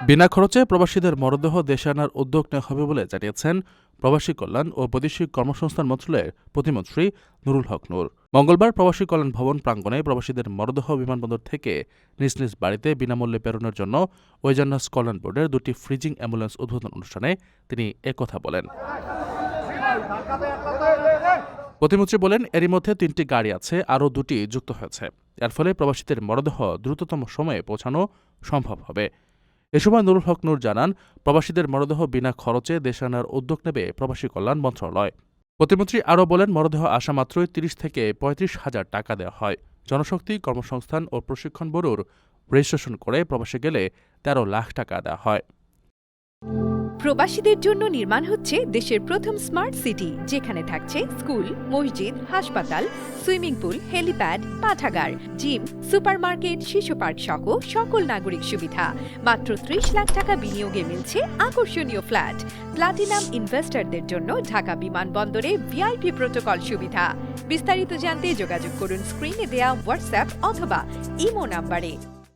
বিনা খরচে প্রবাসীদের মরদেহ দেশে আনার উদ্যোগ নেওয়া হবে বলে জানিয়েছেন প্রবাসী কল্যাণ ও বৈদেশিক কর্মসংস্থান মন্ত্রণালয়ের প্রতিমন্ত্রী নুরুল হক নূর। মঙ্গলবার প্রবাসী কল্যাণ ভবন প্রাঙ্গণে প্রবাসীদের মরদেহ বিমানবন্দর থেকে নিজ নিজ বাড়িতে বিনামূল্যে প্রেরণের জন্য ওয়েজার্নাস কল্যাণ বোর্ডের 2টি ফ্রিজিং অ্যাম্বুলেন্স উদ্বোধন অনুষ্ঠানে তিনি একথা বলেন। প্রতিমন্ত্রী বলেন, এরই মধ্যে 3টি গাড়ি আছে, আরও 2টি যুক্ত হয়েছে। এর ফলে প্রবাসীদের মরদেহ দ্রুততম সময়ে পৌঁছানো সম্ভব হবে। এ সময় নুরুল হক নূর জানান, প্রবাসীদের মরদেহ বিনা খরচে দেশে আনার উদ্যোগ নেবে প্রবাসী কল্যাণ মন্ত্রণালয়। প্রতিমন্ত্রী আরও বলেন, মরদেহ আসা মাত্রই 30 থেকে 35 হাজার টাকা দেওয়া হয়। জনশক্তি, কর্মসংস্থান ও প্রশিক্ষণ ব্যুরোর রেজিস্ট্রেশন করে প্রবাসে গেলে 13 লাখ টাকা দেওয়া হয়। প্রবাসীদের জন্য নির্মাণ হচ্ছে দেশের প্রথম স্মার্ট সিটি, যেখানে থাকছে স্কুল, মসজিদ, হাসপাতাল, সুইমিং পুল, হেলিপ্যাড, পাঠাগার, জিম, সুপারমার্কেট, শিশু পার্ক সহ সকল নাগরিক সুবিধা। মাত্র 30 লাখ টাকা বিনিয়োগে মিলছে আকর্ষণীয় ফ্ল্যাট। প্লাটিনাম ইনভেস্টরদের জন্য ঢাকা বিমানবন্দরে ভিআইপি প্রোটোকল সুবিধা। বিস্তারিত জানতে যোগাযোগ করুন স্ক্রিনে দেয়া হোয়াটসঅ্যাপ অথবা ইমো নাম্বারে।